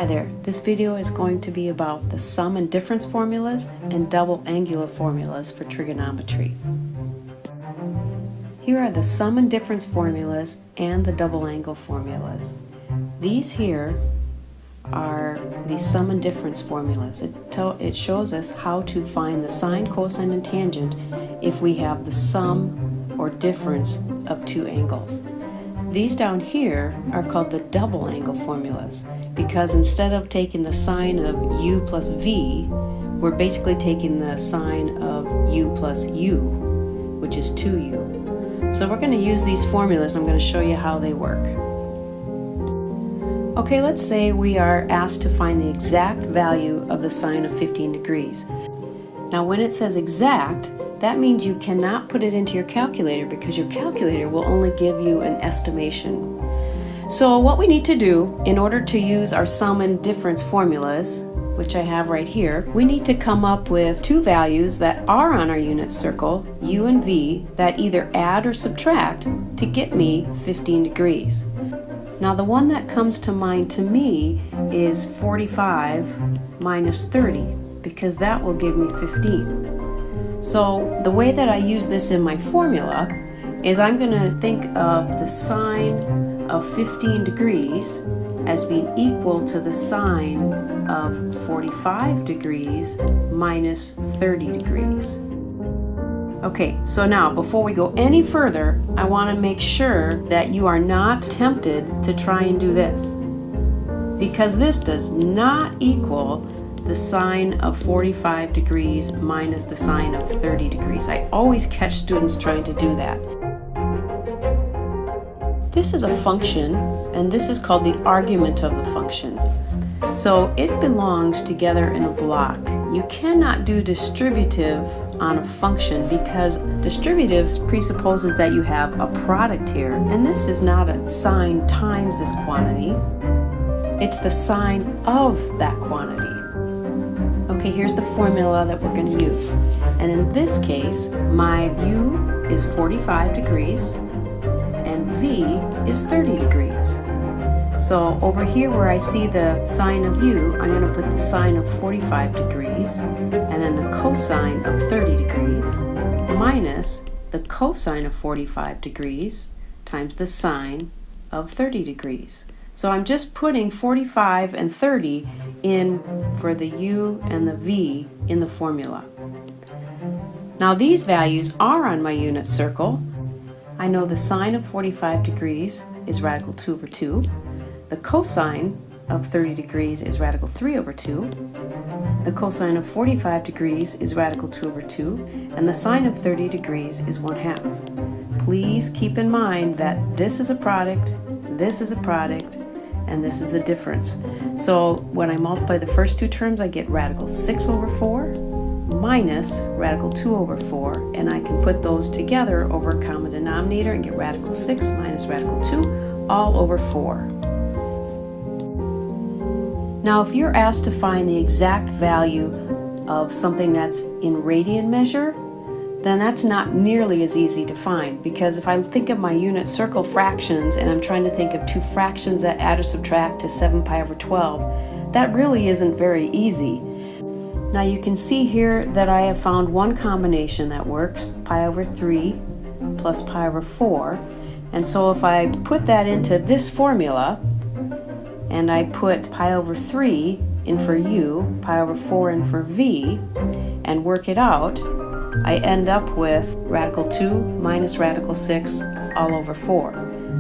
Hi there, this video is going to be about the sum and difference formulas and double angular formulas for trigonometry. Here are the sum and difference formulas and the double angle formulas. These here are the sum and difference formulas. It shows us how to find the sine, cosine, and tangent if we have the sum or difference of two angles. These down here are called the double angle formulas because instead of taking the sine of u plus v, we're basically taking the sine of u plus u, which is 2u. So we're going to use these formulas and I'm going to show you how they work. Okay, let's say we are asked to find the exact value of the sine of 15 degrees. Now when it says exact, that means you cannot put it into your calculator because your calculator will only give you an estimation. So what we need to do in order to use our sum and difference formulas, which I have right here, we need to come up with two values that are on our unit circle, u and v, that either add or subtract to get me 15 degrees. Now the one that comes to mind to me is 45 minus 30 because that will give me 15. So the way that I use this in my formula is I'm going to think of the sine of 15 degrees as being equal to the sine of 45 degrees minus 30 degrees. Okay, so now before we go any further, I want to make sure that you are not tempted to try and do this, because this does not equal the sine of 45 degrees minus the sine of 30 degrees. I always catch students trying to do that. This is a function, and this is called the argument of the function. So it belongs together in a block. You cannot do distributive on a function because distributive presupposes that you have a product here, and this is not a sine times this quantity. It's the sine of that quantity. Okay, here's the formula that we're going to use. And in this case, my u is 45 degrees and v is 30 degrees. So over here where I see the sine of u, I'm going to put the sine of 45 degrees and then the cosine of 30 degrees minus the cosine of 45 degrees times the sine of 30 degrees. So I'm just putting 45 and 30 in for the u and the v in the formula. Now these values are on my unit circle. I know the sine of 45 degrees is radical 2 over 2. The cosine of 30 degrees is radical 3 over 2. The cosine of 45 degrees is radical 2 over 2. And the sine of 30 degrees is 1/2. Please keep in mind that this is a product, this is a product, and this is a difference. So when I multiply the first two terms, I get radical 6 over 4 minus radical 2 over 4, and I can put those together over a common denominator and get radical 6 minus radical 2 all over 4. Now if you're asked to find the exact value of something that's in radian measure, then that's not nearly as easy to find, because if I think of my unit circle fractions and I'm trying to think of two fractions that add or subtract to 7 pi over 12, that really isn't very easy. Now you can see here that I have found one combination that works, pi over 3 plus pi over 4, and so if I put that into this formula and I put pi over 3 in for u, pi over 4 in for v, and work it out, I end up with radical 2 minus radical 6 all over 4.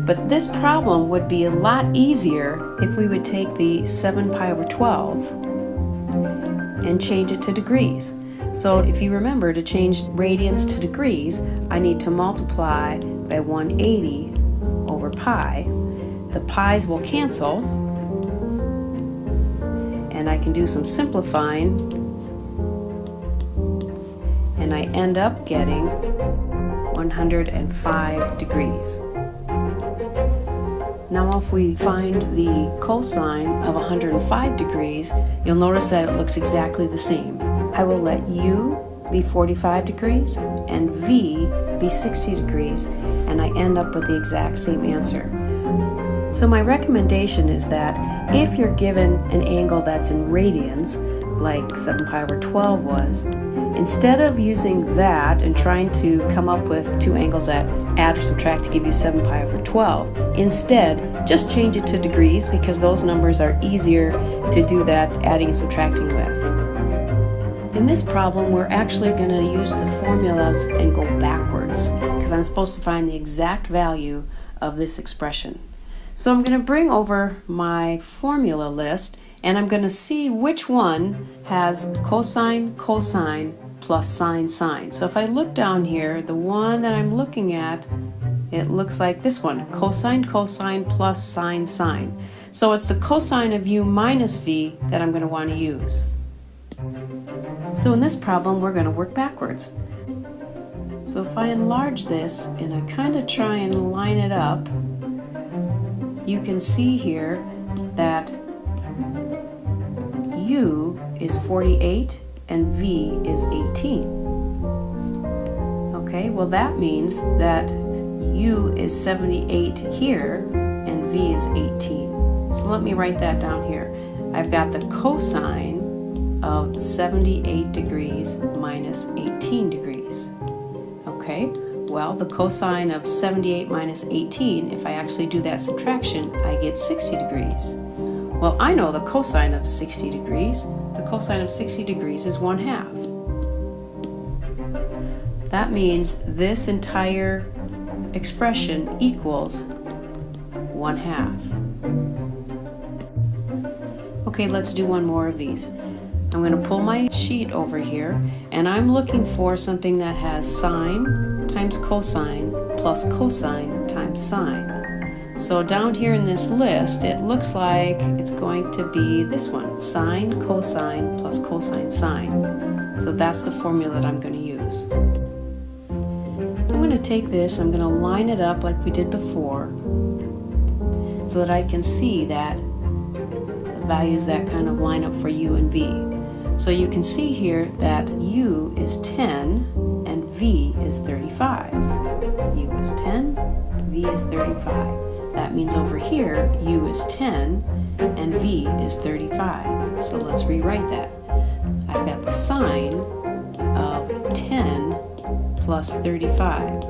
But this problem would be a lot easier if we would take the 7 pi over 12 and change it to degrees. So if you remember, to change radians to degrees, I need to multiply by 180 over pi. The pi's will cancel, and I can do some simplifying, and I end up getting 105 degrees. Now if we find the cosine of 105 degrees, you'll notice that it looks exactly the same. I will let u be 45 degrees and v be 60 degrees, and I end up with the exact same answer. So my recommendation is that if you're given an angle that's in radians, like 7 pi over 12 was, instead of using that and trying to come up with two angles that add or subtract to give you 7 pi over 12, instead just change it to degrees, because those numbers are easier to do that adding and subtracting with. In this problem, we're actually going to use the formulas and go backwards, because I'm supposed to find the exact value of this expression. So I'm going to bring over my formula list, and I'm going to see which one has cosine, cosine, plus sine, sine. So if I look down here, the one that I'm looking at, it looks like this one, cosine, cosine, plus sine, sine. So it's the cosine of u minus v that I'm going to want to use. So in this problem, we're going to work backwards. So if I enlarge this and I kind of try and line it up, you can see here that u is 48 and v is 18. Okay, well that means that u is 78 here and v is 18. So let me write that down here. I've got the cosine of 78 degrees minus 18 degrees. Okay, well the cosine of 78 minus 18, if I actually do that subtraction, I get 60 degrees. Well, I know the cosine of 60 degrees. The cosine of 60 degrees is 1/2. That means this entire expression equals 1/2. Okay, let's do one more of these. I'm going to pull my sheet over here, and I'm looking for something that has sine times cosine plus cosine times sine. So down here in this list, it looks like it's going to be this one, sine cosine plus cosine sine. So that's the formula that I'm going to use. So I'm going to take this, I'm going to line it up like we did before, so that I can see that the values that kind of line up for u and v. So you can see here that u is 10 and v is 35. u is 10, v is 35. That means over here u is 10 and v is 35. So let's rewrite that. I've got the sine of 10 plus 35.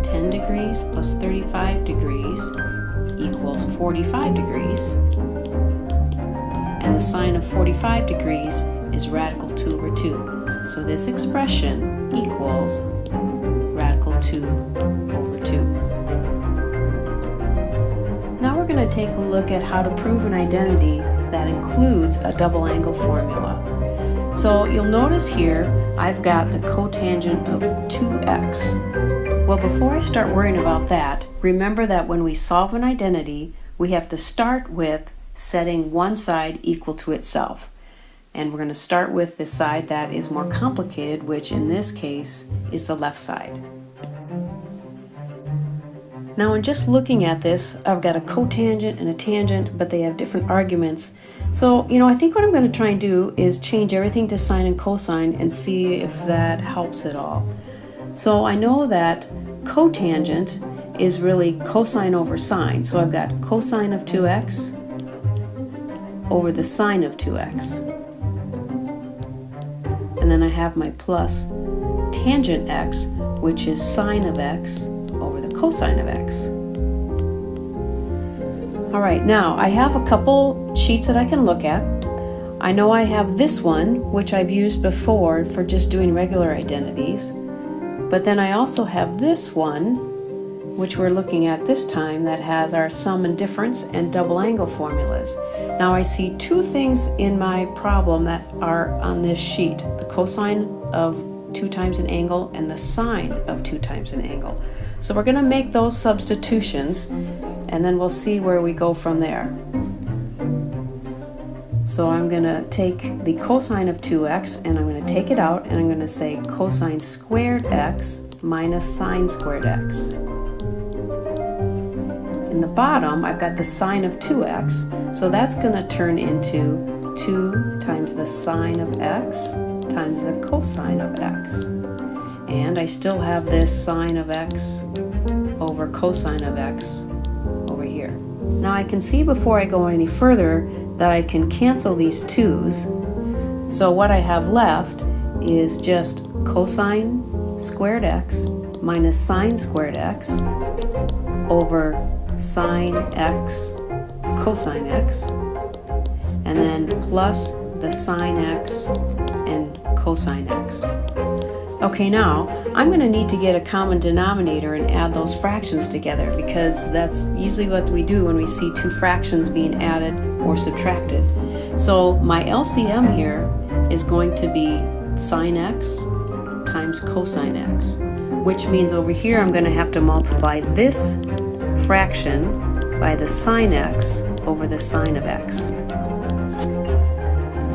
10 degrees plus 35 degrees equals 45 degrees. And the sine of 45 degrees is radical 2 over 2. So this expression equals radical 2 over 2. Now we're going to take a look at how to prove an identity that includes a double angle formula. So you'll notice here I've got the cotangent of 2x. Well, before I start worrying about that, remember that when we solve an identity, we have to start with setting one side equal to itself. And we're going to start with the side that is more complicated, which in this case is the left side. Now in just looking at this, I've got a cotangent and a tangent, but they have different arguments. So, I think what I'm going to try and do is change everything to sine and cosine and see if that helps at all. So I know that cotangent is really cosine over sine. So I've got cosine of 2x over the sine of 2x. And then I have my plus tangent x, which is sine of x over the cosine of x. All right, now I have a couple sheets that I can look at. I know I have this one, which I've used before for just doing regular identities. But then I also have this one, which we're looking at this time, that has our sum and difference and double angle formulas. Now I see two things in my problem that are on this sheet: the cosine of 2 times an angle and the sine of 2 times an angle. So we're going to make those substitutions, and then we'll see where we go from there. So I'm going to take the cosine of 2x, and I'm going to take it out, and I'm going to say cosine squared x minus sine squared x. In the bottom, I've got the sine of 2x, so that's going to turn into 2 times the sine of x times the cosine of x. And I still have this sine of x over cosine of x over here. Now I can see before I go any further that I can cancel these 2's. So what I have left is just cosine squared x minus sine squared x over sine x cosine x, and then plus the sine x and cosine x. Okay, now I'm going to need to get a common denominator and add those fractions together, because that's usually what we do when we see two fractions being added or subtracted. So my LCM here is going to be sine x times cosine x, which means over here I'm going to have to multiply this fraction by the sine x over the sine of x.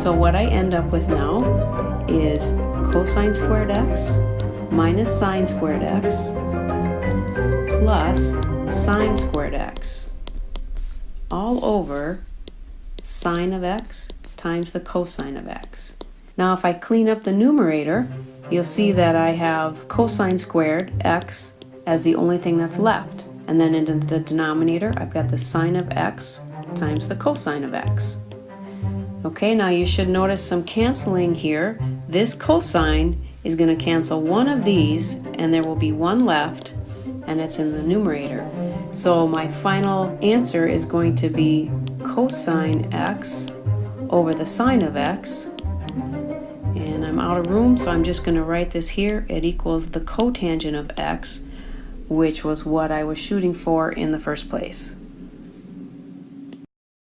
So what I end up with now is cosine squared x minus sine squared x plus sine squared x all over sine of x times the cosine of x. Now if I clean up the numerator, you'll see that I have cosine squared x as the only thing that's left. And then in the denominator, I've got the sine of x times the cosine of x. Okay, now you should notice some canceling here. This cosine is going to cancel one of these, and there will be one left, and it's in the numerator. So my final answer is going to be cosine x over the sine of x. And I'm out of room, so I'm just going to write this here. It equals the cotangent of x, which was what I was shooting for in the first place.